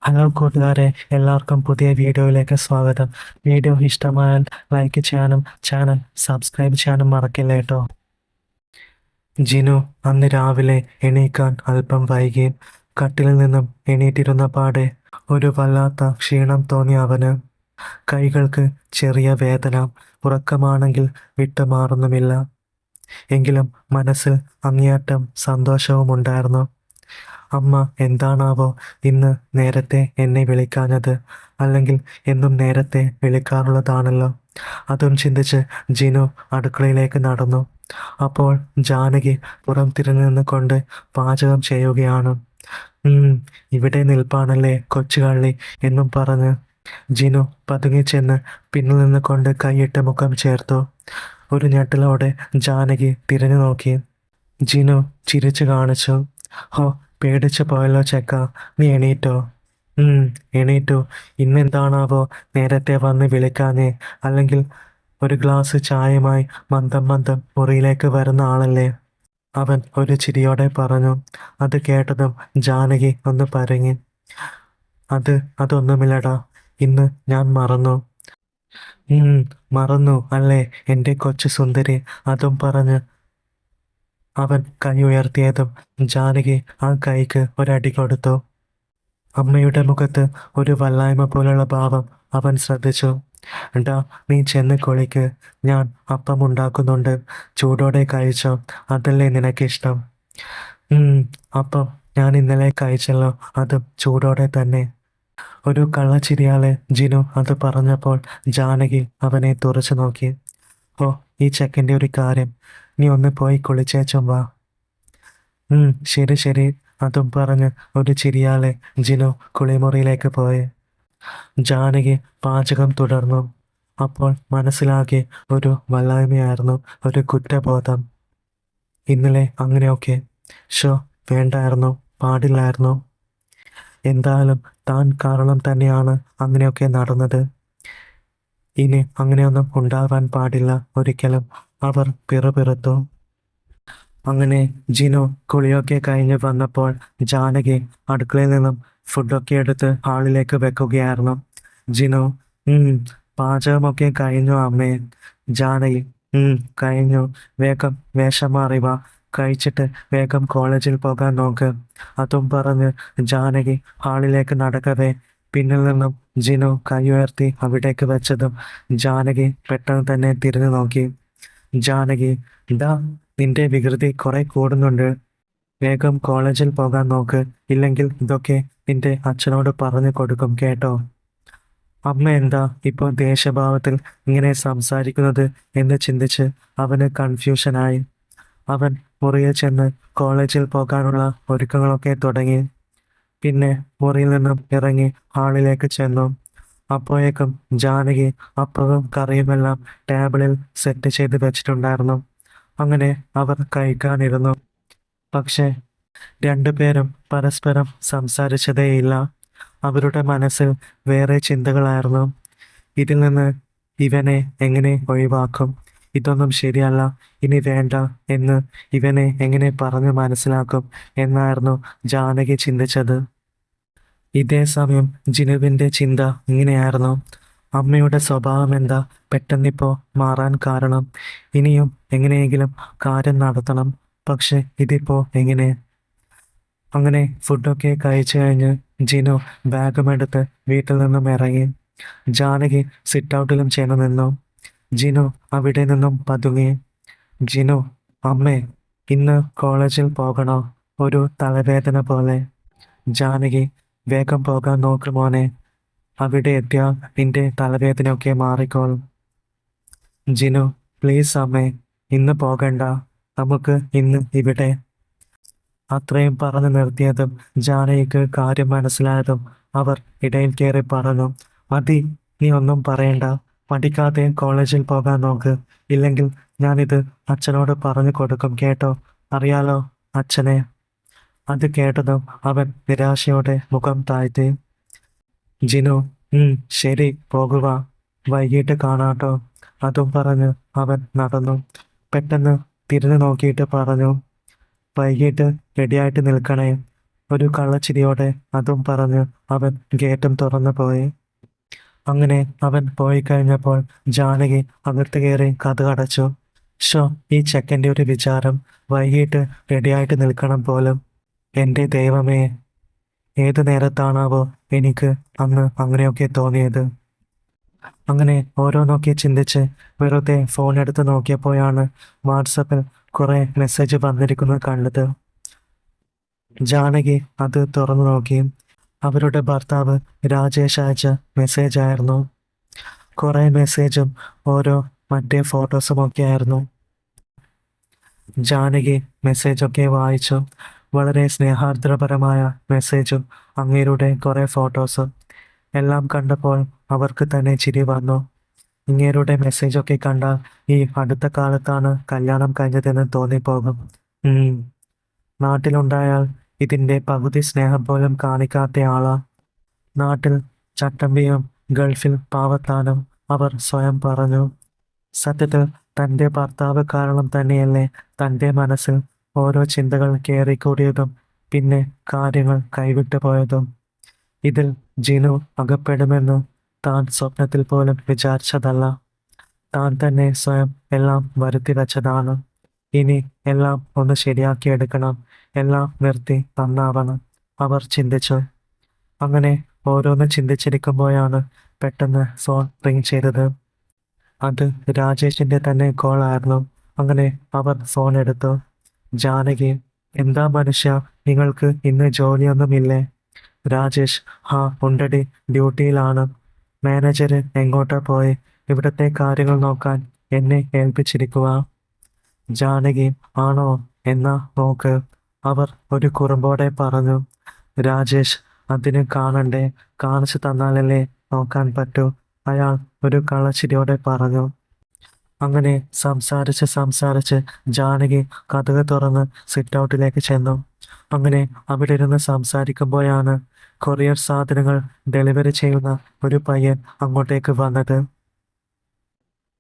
Hello കൂട്ടുകാരെ, എല്ലാവർക്കും പുതിയ വീഡിയോയിലേക്ക് സ്വാഗതം. വീഡിയോ ഇഷ്ടമായാൽ ലൈക്ക് ചെയ്യാനും ചാനൽ സബ്സ്ക്രൈബ് ചെയ്യാനും മറക്കില്ല കേട്ടോ. ജിനു അന്ന് രാവിലെ എണീക്കാൻ അല്പം വൈകി. കട്ടിലിൽ നിന്നും എണീറ്റിരുന്ന പാടെ ഒരു വല്ലാത്ത ക്ഷീണം തോന്നി അവന്. കൈകൾക്ക് ചെറിയ വേദന, ഉറക്കമാണെങ്കിൽ വിട്ടുമാറുന്നുമില്ല. എങ്കിലും മനസ്സിൽ അങ്ങേയറ്റം സന്തോഷവുമുണ്ടായിരുന്നു. അമ്മ എന്താണാവോ ഇന്ന് നേരത്തെ എന്നെ വിളിക്കാഞ്ഞത്, അല്ലെങ്കിൽ എന്നും നേരത്തെ വിളിക്കാറുള്ളതാണല്ലോ. അതും ചിന്തിച്ച് ജിനു അടുക്കളയിലേക്ക് നടന്നു. അപ്പോൾ ജാനകി പുറം തിരിഞ്ഞു നിന്നുകൊണ്ട് പാചകം ചെയ്യുകയാണ്. ഇവിടെ നിൽപ്പാണല്ലേ കൊച്ചുകള്ളി എന്നും പറഞ്ഞ് ജിനു പതുങ്ങി ചെന്ന് പിന്നിൽ നിന്നുകൊണ്ട് കൈയിട്ട് മുഖം ചേർത്തു. ഒരു ഞെട്ടലോടെ ജാനകി തിരിഞ്ഞു നോക്കി. ജിനു ചിരിച്ചു കാണിച്ചു. ഹോ, പേടിച്ചു പോയല്ലോ ചെക്ക, നീ എണീറ്റോ? എണീറ്റു. ഇന്നെന്താണാവോ നേരത്തെ വന്ന് വിളിക്കാഞ്ഞേ, അല്ലെങ്കിൽ ഒരു ഗ്ലാസ് ചായയുമായി മന്ദം മന്ദം മുറിയിലേക്ക് വരുന്ന ആളല്ലേ? അവൻ ഒരു ചിരിയോടെ പറഞ്ഞു. അത് കേട്ടതും ജാനകി ഒന്ന് പരങ്ങി. അതൊന്നുമില്ലടാ, ഇന്ന് ഞാൻ മറന്നു. മറന്നു അല്ലേ എൻ്റെ കൊച്ചു സുന്ദരി? അതും പറഞ്ഞ് അവൻ കൈ ഉയർത്തിയതും ജാനകി ആ കൈക്ക് ഒരടി കൊടുത്തു. അമ്മയുടെ മുഖത്ത് ഒരു വല്ലായ്മ പോലുള്ള ഭാവം അവൻ ശ്രദ്ധിച്ചു. ഡാ, നീ ചെന്ന് കൊളിക്ക്, ഞാൻ അപ്പം ഉണ്ടാക്കുന്നുണ്ട്, ചൂടോടെ കഴിച്ചോ, അതല്ലേ നിനക്കിഷ്ടം? അപ്പം ഞാൻ ഇന്നലെ കഴിച്ചല്ലോ, അതും ചൂടോടെ തന്നെ. ഒരു കള്ളച്ചിരിയാലെ ജിനു അത് പറഞ്ഞപ്പോൾ ജാനകി അവനെ തുറച്ചു നോക്കി. ഓ, ഈ ചെക്കൻ്റെ ഒരു കാര്യം, നീ ഒന്ന് പോയി കുളിച്ചേച്ചും വാ. ശരി ശരി. അതും പറഞ്ഞ് ഒരു ചിരിയാലെ ജിനു കുളിമുറിയിലേക്ക് പോയി. ജാനകി പാചകം തുടർന്നു. അപ്പോൾ മനസ്സിലാകെ ഒരു വല്ലായ്മയായിരുന്നു, ഒരു കുറ്റബോധം. ഇന്നലെ അങ്ങനെയൊക്കെ വേണ്ടായിരുന്നു, പാടില്ലായിരുന്നു. എന്തായാലും താൻ കാരണം തന്നെയാണ് അങ്ങനെയൊക്കെ നടന്നത്. ഇനി അങ്ങനെയൊന്നും ഉണ്ടാവാൻ പാടില്ല ഒരിക്കലും, അവർ പിറുപിറുത്തു. അങ്ങനെ ജിനു കുളിയൊക്കെ കഴിഞ്ഞ് വന്നപ്പോൾ ജാനകി അടുക്കളയിൽ നിന്നും ഫുഡൊക്കെ എടുത്ത് ഹാളിലേക്ക് വെക്കുകയായിരുന്നു. ജിനു, പാചകമൊക്കെ കഴിഞ്ഞു അമ്മേ? ജാനകി, കഴിഞ്ഞു. വേഗം വേഷം മാറി വാ, കഴിച്ചിട്ട് വേഗം കോളേജിൽ പോകാൻ നോക്ക്. അതും പറഞ്ഞ് ജാനകി ഹാളിലേക്ക് നടക്കവേ പിന്നിൽ നിന്നും ജിനു കൈ ഉയർത്തി അവിടേക്ക് വെച്ചതും ജാനകി പെട്ടെന്ന് തന്നെ തിരിഞ്ഞു നോക്കി. ജാനകി, ഇതാ നിന്റെ വികൃതി കുറെ കൂടുന്നുണ്ട്. വേഗം കോളേജിൽ പോകാൻ നോക്ക്, ഇല്ലെങ്കിൽ ഇതൊക്കെ നിന്റെ അച്ഛനോട് പറഞ്ഞു കൊടുക്കും കേട്ടോ. അമ്മ എന്താ ഇപ്പോൾ ദേശഭാവത്തിൽ ഇങ്ങനെ സംസാരിക്കുന്നത് എന്ന് ചിന്തിച്ച് അവന് കൺഫ്യൂഷനായി. അവൻ മുറിയിൽ ചെന്ന് കോളേജിൽ പോകാനുള്ള ഒരുക്കങ്ങളൊക്കെ തുടങ്ങി. പിന്നെ മുറിയിൽ നിന്നും ഇറങ്ങി ഹാളിലേക്ക് ചെന്നു. അപ്പോഴേക്കും ജാനകി അപ്പവും കറിയുമെല്ലാം ടേബിളിൽ സെറ്റ് ചെയ്ത് വെച്ചിട്ടുണ്ടായിരുന്നു. അങ്ങനെ അവർ കഴിക്കാനിരുന്നു. പക്ഷേ രണ്ടുപേരും പരസ്പരം സംസാരിച്ചതേയില്ല. അവരുടെ മനസ്സിൽ വേറെ ചിന്തകളായിരുന്നു. ഇതിൽ നിന്ന് ഇവനെ എങ്ങനെ ഒഴിവാക്കും? ഇതൊന്നും ശരിയല്ല, ഇനി വേണ്ട എന്ന് ഇവനെ എങ്ങനെ പറഞ്ഞു മനസ്സിലാക്കും എന്നായിരുന്നു ജാനകി ചിന്തിച്ചത്. ഇതേ സമയം ജിനുവിൻ്റെ ചിന്ത ഇങ്ങനെയായിരുന്നു. അമ്മയുടെ സ്വഭാവം എന്താ പെട്ടെന്നിപ്പോൾ മാറാൻ കാരണം? ഇനിയും എങ്ങനെയെങ്കിലും കാര്യം നടത്തണം, പക്ഷെ ഇതിപ്പോൾ എങ്ങനെ? അങ്ങനെ ഫുഡൊക്കെ കഴിച്ചു കഴിഞ്ഞ് ജിനു ബാഗുമെടുത്ത് വീട്ടിൽ നിന്നും ഇറങ്ങി. ജാനകി സിറ്റ് ഔട്ടിലും ചെന്ന് നിന്നു. ജിനു അവിടെ നിന്നും പതുങ്ങി. ജിനു, അമ്മേ, ഇന്ന് കോളേജിൽ പോകണോ? ഒരു തലവേദന പോലെ. ജാനകി, വേഗം പോകാൻ നോക്ക് മോനെ, അവിടെ എത്തിയാൽ നിന്റെ തലവേദനയൊക്കെ മാറിക്കോളും. ജിനു, പ്ലീസ് അമ്മേ, ഇന്ന് പോകണ്ട, നമുക്ക് ഇന്ന് ഇവിടെ. അത്രയും പറഞ്ഞു നിർത്തിയതും ജാനകിക്ക് കാര്യം മനസ്സിലായതും അവർ ഇടയിൽ കയറി പറഞ്ഞു. മതി, നീ ഒന്നും പറയണ്ട, പഠിക്കാതെ കോളേജിൽ പോകാൻ നോക്ക്, ഇല്ലെങ്കിൽ ഞാനിത് അച്ഛനോട് പറഞ്ഞു കൊടുക്കും കേട്ടോ. അറിയാലോ അച്ഛനെ. അത് കേട്ടതും അവൻ നിരാശയോടെ മുഖം താഴ്ത്തി. ജിനു, ശരി, പോകുക, വൈകിട്ട് കാണാട്ടോ. അതും പറഞ്ഞ് അവൻ നടന്നു. പെട്ടെന്ന് തിരിഞ്ഞു നോക്കിയിട്ട് പറഞ്ഞു, വൈകിട്ട് റെഡിയായിട്ട് നിൽക്കണേ. ഒരു കള്ളച്ചിരിയോടെ അതും പറഞ്ഞ് അവൻ ഗേറ്റും തുറന്നു പോയി. അങ്ങനെ അവൻ പോയി കഴിഞ്ഞപ്പോൾ ജാനകി അകത്ത് കയറി കതകടച്ചു. ഷോ, ഈ ചെക്കൻ്റെ ഒരു വിചാരം, വൈകിട്ട് റെഡിയായിട്ട് നിൽക്കണം പോലും. എൻ്റെ ദൈവമേ, ഏത് നേരത്താണാവോ എനിക്ക് അന്ന് അങ്ങനെയൊക്കെ തോന്നിയത്. അങ്ങനെ ഓരോന്നൊക്കെ ചിന്തിച്ച് വെറുതെ ഫോൺ എടുത്ത് നോക്കിയപ്പോഴാണ് വാട്സപ്പിൽ കുറേ മെസ്സേജ് വന്നിരിക്കുന്നത് കണ്ടത്. ജാനകി അത് തുറന്നു നോക്കി. അവരുടെ ഭർത്താവ് രാജേഷ് അയച്ച മെസ്സേജ് ആയിരുന്നു. കുറേ മെസ്സേജും ഓരോ മറ്റേ ഫോട്ടോസും ഒക്കെ ആയിരുന്നു. ജാനകി മെസ്സേജൊക്കെ വായിച്ചു. വളരെ സ്നേഹാർദ്രപരമായ മെസ്സേജും അങ്ങേരുടെ കുറേ ഫോട്ടോസും എല്ലാം കണ്ടപ്പോൾ അവർക്ക് തന്നെ ചിരി വന്നു. ഇങ്ങേരുടെ മെസ്സേജൊക്കെ കണ്ടാൽ ഈ അടുത്ത കാലത്താണ് കല്യാണം കഴിഞ്ഞതെന്ന് തോന്നിപ്പോകും. നാട്ടിലുണ്ടായാൽ ഇതിൻ്റെ പകുതി സ്നേഹം പോലും കാണിക്കാത്ത ആളാ. നാട്ടിൽ ചട്ടമ്പിയും ഗൾഫിൽ പാവത്താനും അവർ സ്വയം പറഞ്ഞു. സത്യത്തിൽ തൻ്റെ ഭർത്താവ് കാരണം തന്നെയല്ലേ തൻ്റെ മനസ്സിൽ ഓരോ ചിന്തകൾ കയറിക്കൂടിയതും പിന്നെ കാര്യങ്ങൾ കൈവിട്ടു പോയതും. ഇതിൽ ജിനു അകപ്പെടുമെന്ന് താൻ സ്വപ്നത്തിൽ പോലും വിചാരിച്ചതല്ല. താൻ തന്നെ സ്വയം എല്ലാം വരുത്തി വച്ചതാണ്. ഇനി എല്ലാം ഒന്ന് ശരിയാക്കിയെടുക്കണം, എല്ലാം നിർത്തി നന്നാവണം, അവർ ചിന്തിച്ചു. അങ്ങനെ ഓരോന്ന് ചിന്തിച്ചിരിക്കുമ്പോഴാണ് പെട്ടെന്ന് ഫോൺ റിങ് ചെയ്തത്. അത് രാജേഷിൻ്റെ തന്നെ കോൾ ആയിരുന്നു. അങ്ങനെ അവർ ഫോൺ എടുത്തു. ജാനകി, എന്താ മനുഷ്യ, നിങ്ങൾക്ക് ഇന്ന് ജോലിയൊന്നുമില്ലേ? രാജേഷ്, ഹാ ഉണ്ടടി, ഡ്യൂട്ടിയിലാണ്. മാനേജർ എങ്ങോട്ടാ പോയി? ഇവിടുത്തെ കാര്യങ്ങൾ നോക്കാൻ എന്നെ ഏൽപ്പിച്ചിരിക്കുക. ജാനകി, ആണോ, എന്നാ നോക്ക്, അവർ ഒരു കുറുമ്പോടെ പറഞ്ഞു. രാജേഷ്, അതിന് കാണണ്ടേ, കാണിച്ചു തന്നാലല്ലേ നോക്കാൻ പറ്റൂ, അയാൾ ഒരു കള്ളച്ചിരിയോടെ പറഞ്ഞു. അങ്ങനെ സംസാരിച്ച് ജാനകി കതക് തുറന്ന് സിറ്റ് ഔട്ടിലേക്ക് ചെന്നു. അങ്ങനെ അവിടെ ഇരുന്ന് സംസാരിക്കുമ്പോഴാണ് കൊറിയർ സാധനങ്ങൾ ഡെലിവറി ചെയ്യുന്ന ഒരു പയ്യൻ അങ്ങോട്ടേക്ക് വന്നത്.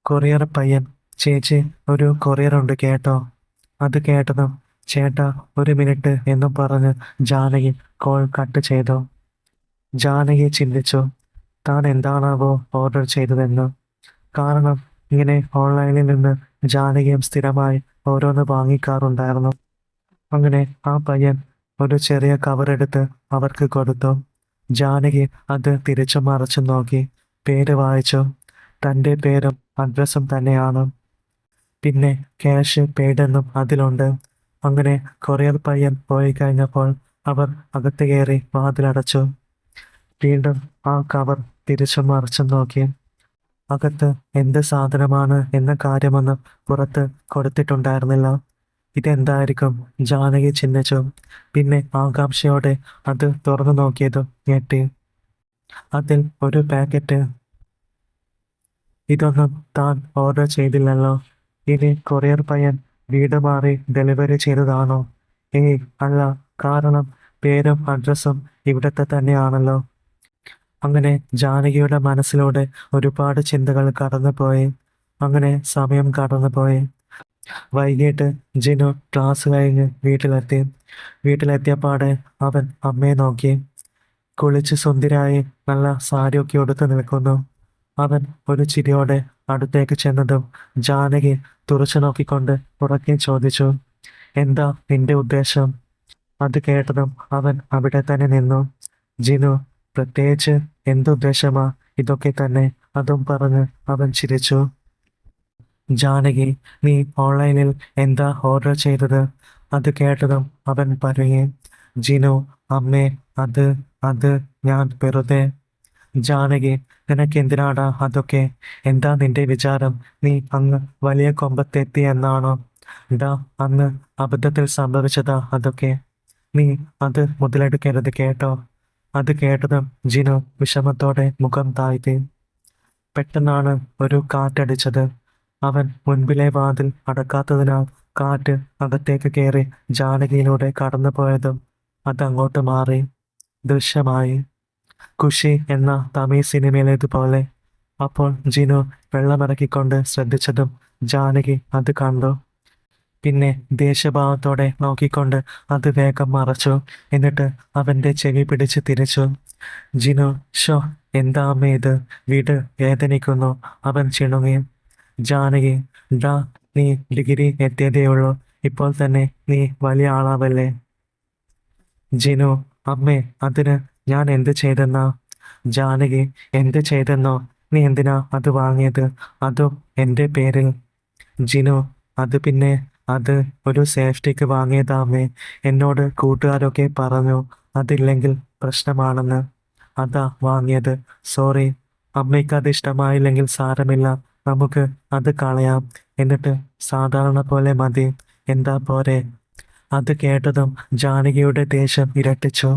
കൊറിയർ പയ്യൻ, ചേച്ചി ഒരു കൊറിയർ ഉണ്ട് കേട്ടോ. അത് കേട്ടതും ചേട്ടാ ഒരു മിനിറ്റ് എന്നും പറഞ്ഞ് ജാനകി കോൾ കട്ട് ചെയ്തു. ജാനകി ചിന്തിച്ചു, താൻ എന്താണാവോ ഓർഡർ ചെയ്തതെന്ന്. കാരണം ഇങ്ങനെ ഓൺലൈനിൽ നിന്ന് ജാനകിയും സ്ഥിരമായി ഓരോന്ന് വാങ്ങിക്കാറുണ്ടായിരുന്നു. അങ്ങനെ ആ പയ്യൻ ഒരു ചെറിയ കവർ എടുത്ത് അവർക്ക് കൊടുത്തു. ജാനകി അത് തിരിച്ചു മറിച്ചു നോക്കി. പേര് വായിച്ചു. തൻ്റെ പേരും അഡ്രസ്സും തന്നെയാണ്. പിന്നെ ക്യാഷ് പെയ്ഡെന്നും അതിലുണ്ട്. അങ്ങനെ കൊറിയർ പയ്യൻ പോയി കഴിഞ്ഞപ്പോൾ അവർ അകത്ത് കയറി വാതിലടച്ചു. വീണ്ടും ആ കവർ തിരിച്ചു മറിച്ചു നോക്കി. അകത്ത് എന്ത് സാധനമാണ് എന്ന കാര്യമൊന്നും പുറത്ത് കൊടുത്തിട്ടുണ്ടായിരുന്നില്ല. ഇതെന്തായിരിക്കും, ജാനകി ചിന്തിച്ചു. പിന്നെ ആകാംക്ഷയോടെ അത് തുറന്നു നോക്കിയത് ഞെട്ടി. അതിൽ ഒരു പാക്കറ്റ്. ഇതൊന്നും താൻ ഓർഡർ ചെയ്തില്ലല്ലോ. ഇനി കൊറിയർ പയ്യൻ വീട് മാറി ഡെലിവറി ചെയ്തതാണോ? ഏയ് അല്ല, കാരണം പേരും അഡ്രസ്സും ഇവിടുത്തെ തന്നെയാണല്ലോ. അങ്ങനെ ജാനകിയുടെ മനസ്സിലൂടെ ഒരുപാട് ചിന്തകൾ കടന്നുപോയി. അങ്ങനെ സമയം കടന്നുപോയി. വൈകിട്ട് ജിനു ക്ലാസ് കഴിഞ്ഞ് വീട്ടിലെത്തി. വീട്ടിലെത്തിയപാടെ അവൻ അമ്മയെ നോക്കി. കുളിച്ച് സുന്ദരിയായി നല്ല സാരിയൊക്കെ ഉടുത്ത് നിൽക്കുന്നു. അവൻ ഒരു ചിരിയോടെ അടുത്തേക്ക് ചെന്നതും ജാനകി തുറച്ചു നോക്കിക്കൊണ്ട് ഉറക്കെ ചോദിച്ചു, എന്താ നിന്റെ ഉദ്ദേശം? അത് കേട്ടതും അവൻ അവിടെ തന്നെ നിന്നു. ജിനു, പ്രത്യേകിച്ച് എന്തുദ്ദേശമാ, ഇതൊക്കെ തന്നെ, അതും പറഞ്ഞ് അവൻ ചിരിച്ചു. ജാനകി, നീ ഓൺലൈനിൽ എന്താ ഓർഡർ ചെയ്തത്? അത് കേട്ടതും അവൻ പറഞ്ഞു. ജിനു, അമ്മേ, അത് അത് ഞാൻ വെറുതെ. ജാനകി, നിനക്കെന്തിനാടാ അതൊക്കെ? എന്താ നിന്റെ വിചാരം? നീ അങ്ങ് വലിയ കൊമ്പത്തെത്തി എന്നാണോ? ഇതാ അന്ന് അബദ്ധത്തിൽ സംഭവിച്ചതാ അതൊക്കെ. നീ അത് മുതലെടുക്കരുത് കേട്ടോ. അത് കേട്ടതും ജിനു വിഷമത്തോടെ മുഖം താഴ്ത്തി. പെട്ടെന്നാണ് ഒരു കാറ്റടിച്ചത്. അവൻ മുൻപിലെ വാതിൽ അടക്കാത്തതിനാൽ കാറ്റ് അകത്തേക്ക് കയറി ജാനകിയിലൂടെ കടന്നു പോയതും അതങ്ങോട്ട് മാറി. ദൃശ്യമായി ഖുഷി എന്ന തമിഴ് സിനിമയിലേതുപോലെ. അപ്പോൾ ജിനു വെള്ളമിറക്കിക്കൊണ്ട് ശ്രദ്ധിച്ചതും ജാനകി അത് കണ്ടു. പിന്നെ ദേഷ്യഭാവത്തോടെ നോക്കിക്കൊണ്ട് അത് വേഗം മറച്ചു. എന്നിട്ട് അവന്റെ ചെവി പിടിച്ച് തിരിച്ചു. ജിനു, ഷോ, എന്താ അമ്മേ ഇത്? വീട് വേദനിക്കുന്നു, അവൻ ചിണുങ്ങി. ജാനകി, ഡാ, നീ ഡിഗ്രി എത്തിയതേയുള്ളൂ, ഇപ്പോൾ തന്നെ നീ വലിയ ആളാവല്ലേ? ജിനു, അമ്മേ, അതിന് ഞാൻ എന്ത് ചെയ്തെന്നാ? ജാനകി, എന്ത് ചെയ്തെന്നോ? നീ എന്തിനാ അത് വാങ്ങിയത്, അതും എൻ്റെ പേരിൽ? ജിനു, അത് പിന്നെ അത് ഒരു സേഫ്റ്റിക്ക് വാങ്ങിയതാ അമ്മേ. എന്നോട് കൂട്ടുകാരൊക്കെ പറഞ്ഞു അതില്ലെങ്കിൽ പ്രശ്നമാണെന്ന്. അതാ വാങ്ങിയത്. സോറി. അമ്മയ്ക്ക് അത് ഇഷ്ടമായില്ലെങ്കിൽ സാരമില്ല, നമുക്ക് അത് കളയാം. എന്നിട്ട് സാധാരണ പോലെ മതി, എന്താ പോരെ? അത് കേട്ടതും ജാനകിയുടെ ദേഷ്യം ഇരട്ടിച്ചു.